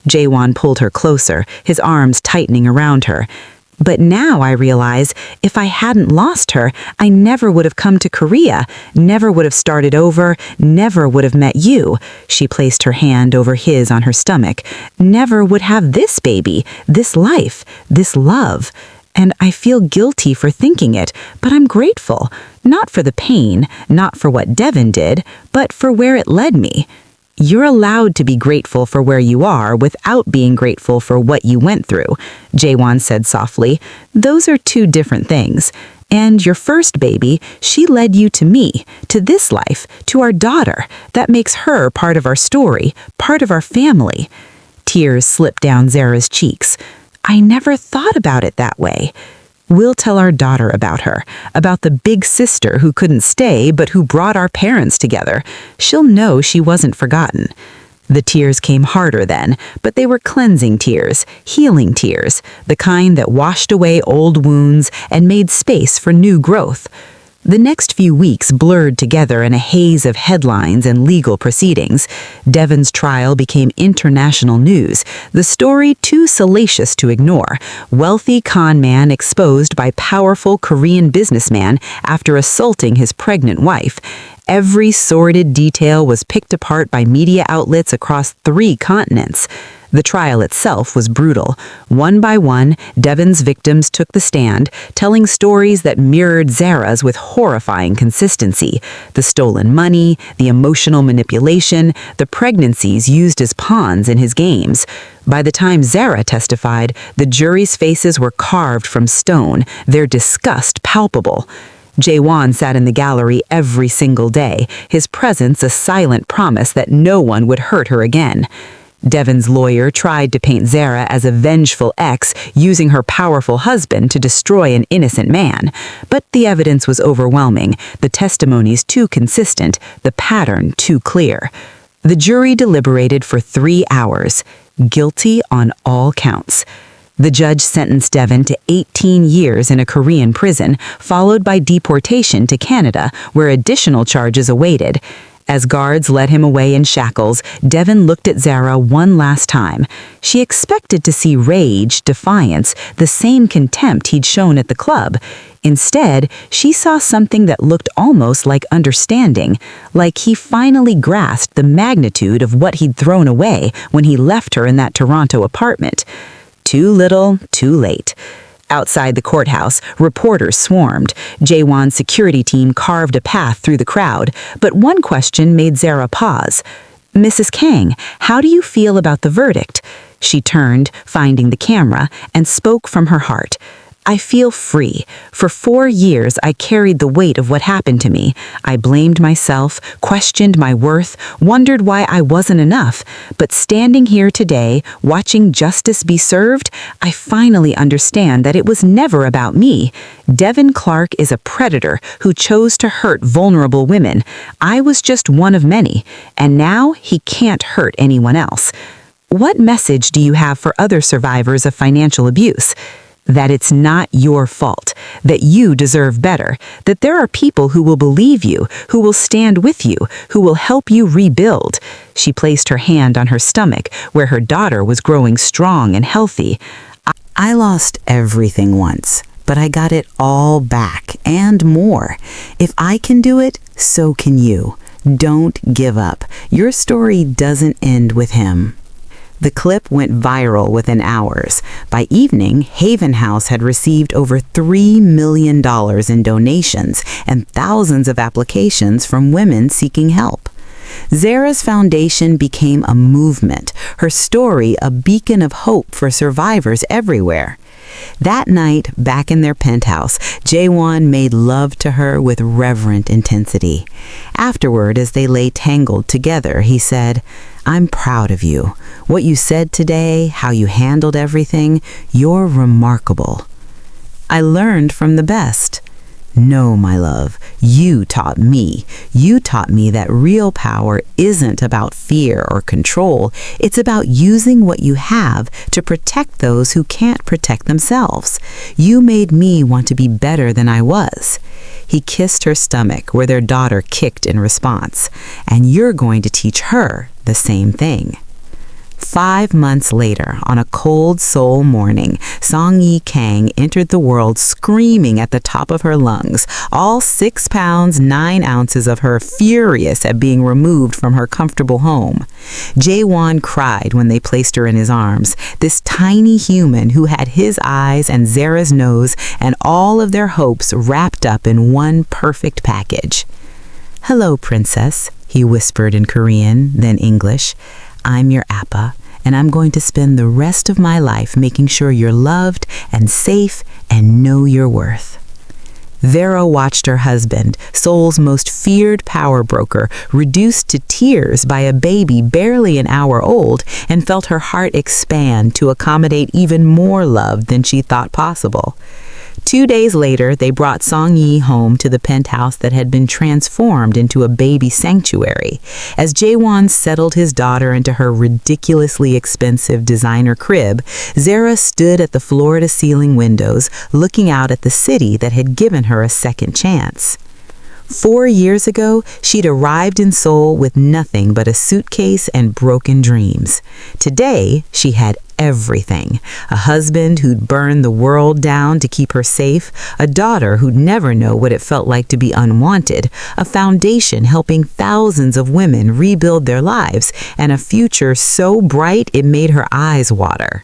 Jaewon pulled her closer, his arms tightening around her. But now I realize if I hadn't lost her, I never would have come to Korea, never would have started over, never would have met you. She placed her hand over his on her stomach. Never would have this baby, this life, this love. And I feel guilty for thinking it, but I'm grateful. Not for the pain, not for what Devin did, but for where it led me. You're allowed to be grateful for where you are without being grateful for what you went through, Jaewon said softly. Those are 2 different things. And your first baby, she led you to me, to this life, to our daughter. That makes her part of our story, part of our family. Tears slipped down Zara's cheeks. I never thought about it that way. We'll tell our daughter about her, about the big sister who couldn't stay but who brought our parents together. She'll know she wasn't forgotten. The tears came harder then, but they were cleansing tears, healing tears, the kind that washed away old wounds and made space for new growth. The next few weeks blurred together in a haze of headlines and legal proceedings. Devon's trial became international news, the story too salacious to ignore. Wealthy con man exposed by powerful Korean businessman after assaulting his pregnant wife. Every sordid detail was picked apart by media outlets across 3 continents. The trial itself was brutal. One by one, Devon's victims took the stand, telling stories that mirrored Zara's with horrifying consistency. The stolen money, the emotional manipulation, the pregnancies used as pawns in his games. By the time Zara testified, the jury's faces were carved from stone, their disgust palpable. Jae-won sat in the gallery every single day, his presence a silent promise that no one would hurt her again. Devon's lawyer tried to paint Zara as a vengeful ex using her powerful husband to destroy an innocent man. But the evidence was overwhelming, the testimonies too consistent, the pattern too clear. The jury deliberated for 3 hours, guilty on all counts. The judge sentenced Devon to 18 years in a Korean prison, followed by deportation to Canada, where additional charges awaited. As guards led him away in shackles, Devon looked at Zara one last time. She expected to see rage, defiance, the same contempt he'd shown at the club. Instead, she saw something that looked almost like understanding, like he finally grasped the magnitude of what he'd thrown away when he left her in that Toronto apartment. Too little, too late. Outside the courthouse, reporters swarmed. Jae-won's security team carved a path through the crowd, but one question made Zara pause. "Mrs. Kang, how do you feel about the verdict?" She turned, finding the camera, and spoke from her heart. "I feel free. For 4 years, I carried the weight of what happened to me. I blamed myself, questioned my worth, wondered why I wasn't enough. But standing here today, watching justice be served, I finally understand that it was never about me. Devon Clark is a predator who chose to hurt vulnerable women. I was just one of many, and now he can't hurt anyone else." What message do you have for other survivors of financial abuse? That it's not your fault, that you deserve better, that there are people who will believe you, who will stand with you, who will help you rebuild. She placed her hand on her stomach, where her daughter was growing strong and healthy. "I lost everything once, but I got it all back and more. If I can do it, so can you. Don't give up. Your story doesn't end with him." The clip went viral within hours. By evening, Haven House had received over $3 million in donations and thousands of applications from women seeking help. Zara's foundation became a movement, her story a beacon of hope for survivors everywhere. That night, back in their penthouse, Jae-won made love to her with reverent intensity. Afterward, as they lay tangled together, he said, "I'm proud of you. What you said today, how you handled everything, you're remarkable. I learned from the best. No, my love, you taught me. You taught me that real power isn't about fear or control. It's about using what you have to protect those who can't protect themselves. You made me want to be better than I was." He kissed her stomach, where their daughter kicked in response. "And you're going to teach her the same thing." 5 months later, on a cold Seoul morning, Song-yi Kang entered the world screaming at the top of her lungs, all 6 pounds 9 ounces of her furious at being removed from her comfortable home. Jae-won cried when they placed her in his arms, this tiny human who had his eyes and Zara's nose and all of their hopes wrapped up in one perfect package. "Hello, princess," he whispered in Korean, then English. "I'm your Appa, and I'm going to spend the rest of my life making sure you're loved and safe and know your worth." Vera watched her husband, Seoul's most feared power broker, reduced to tears by a baby barely an hour old, and felt her heart expand to accommodate even more love than she thought possible. 2 days later, they brought Song-yi home to the penthouse that had been transformed into a baby sanctuary. As Jae-won settled his daughter into her ridiculously expensive designer crib, Zara stood at the floor-to-ceiling windows, looking out at the city that had given her a second chance. 4 years ago, she'd arrived in Seoul with nothing but a suitcase and broken dreams. Today, she had everything. A husband who'd burn the world down to keep her safe, a daughter who'd never know what it felt like to be unwanted, a foundation helping thousands of women rebuild their lives, and a future so bright it made her eyes water.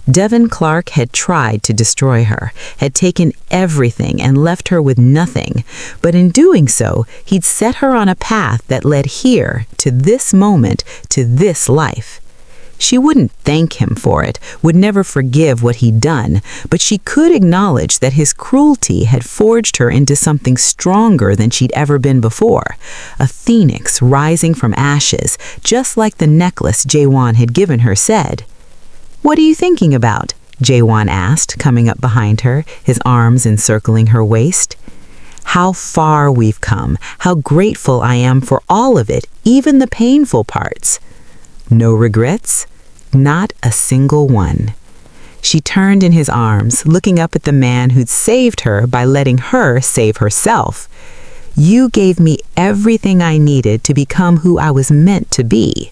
Devin Clark had tried to destroy her, had taken everything and left her with nothing, but in doing so, he'd set her on a path that led here, to this moment, to this life. She wouldn't thank him for it, would never forgive what he'd done, but she could acknowledge that his cruelty had forged her into something stronger than she'd ever been before, a phoenix rising from ashes, just like the necklace Jaewon had given her said. "What are you thinking about?" Jaewon asked, coming up behind her, his arms encircling her waist. "How far we've come, how grateful I am for all of it, even the painful parts." No regrets? Not a single one. She turned in his arms, looking up at the man who'd saved her by letting her save herself. "You gave me everything I needed to become who I was meant to be."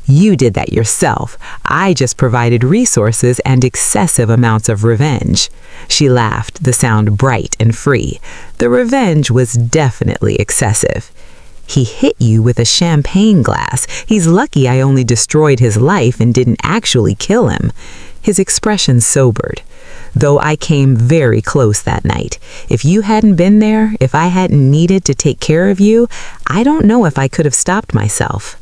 "You did that yourself. I just provided resources and excessive amounts of revenge." She laughed, the sound bright and free. The revenge was definitely excessive. "He hit you with a champagne glass. He's lucky I only destroyed his life and didn't actually kill him." His expression sobered. "Though I came very close that night. If you hadn't been there, if I hadn't needed to take care of you, I don't know if I could have stopped myself."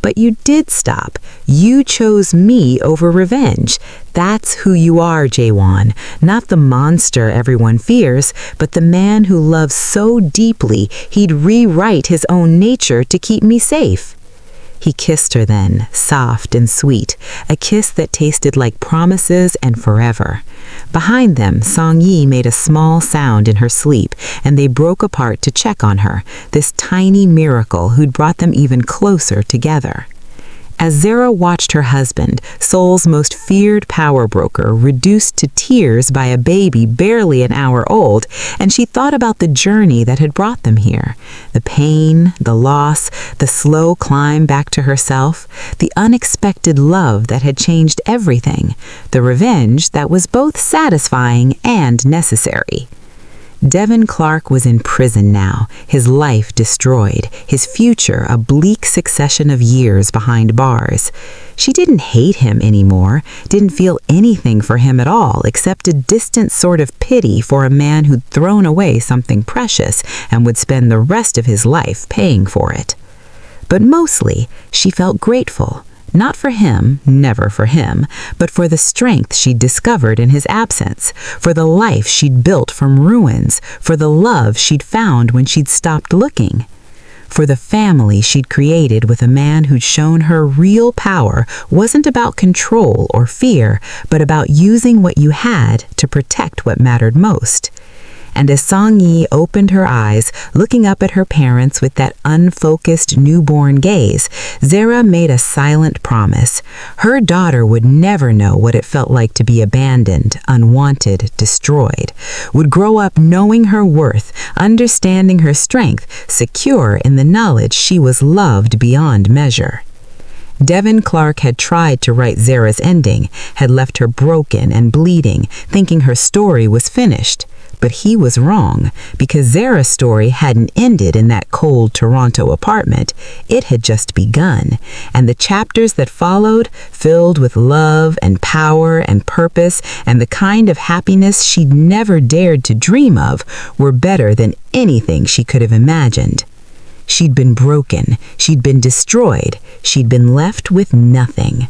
"But you did stop. You chose me over revenge. That's who you are, Jaewon. Not the monster everyone fears, but the man who loves so deeply he'd rewrite his own nature to keep me safe." He kissed her then, soft and sweet, a kiss that tasted like promises and forever. Behind them, Song-yi made a small sound in her sleep, and they broke apart to check on her, this tiny miracle who'd brought them even closer together. As Zara watched her husband, Seoul's most feared power broker, reduced to tears by a baby barely an hour old, and she thought about the journey that had brought them here. The pain, the loss, the slow climb back to herself, the unexpected love that had changed everything, the revenge that was both satisfying and necessary. Devin Clark was in prison now, his life destroyed, his future a bleak succession of years behind bars. She didn't hate him anymore, didn't feel anything for him at all except a distant sort of pity for a man who'd thrown away something precious and would spend the rest of his life paying for it. But mostly, she felt grateful. Not for him, never for him, but for the strength she'd discovered in his absence, for the life she'd built from ruins, for the love she'd found when she'd stopped looking, for the family she'd created with a man who'd shown her real power wasn't about control or fear, but about using what you had to protect what mattered most. And as Song-yi opened her eyes, looking up at her parents with that unfocused newborn gaze, Zara made a silent promise. Her daughter would never know what it felt like to be abandoned, unwanted, destroyed, would grow up knowing her worth, understanding her strength, secure in the knowledge she was loved beyond measure. Devin Clark had tried to write Zara's ending, had left her broken and bleeding, thinking her story was finished. But he was wrong, because Zara's story hadn't ended in that cold Toronto apartment. It had just begun, and the chapters that followed, filled with love and power and purpose and the kind of happiness she'd never dared to dream of, were better than anything she could have imagined. She'd been broken, she'd been destroyed, she'd been left with nothing.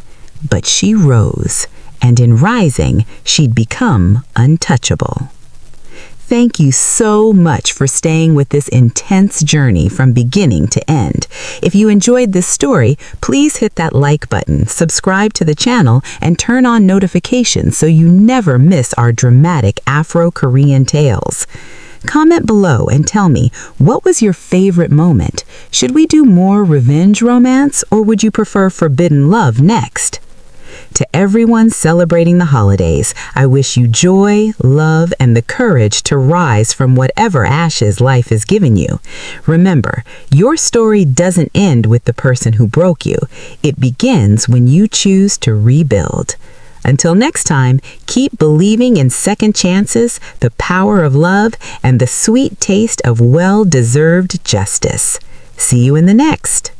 But she rose, and in rising, she'd become untouchable. Thank you so much for staying with this intense journey from beginning to end. If you enjoyed this story, please hit that like button, subscribe to the channel, and turn on notifications so you never miss our dramatic Afro-Korean tales. Comment below and tell me, what was your favorite moment? Should we do more revenge romance, or would you prefer forbidden love next? To everyone celebrating the holidays, I wish you joy, love, and the courage to rise from whatever ashes life has given you. Remember, your story doesn't end with the person who broke you. It begins when you choose to rebuild. Until next time, keep believing in second chances, the power of love, and the sweet taste of well-deserved justice. See you in the next.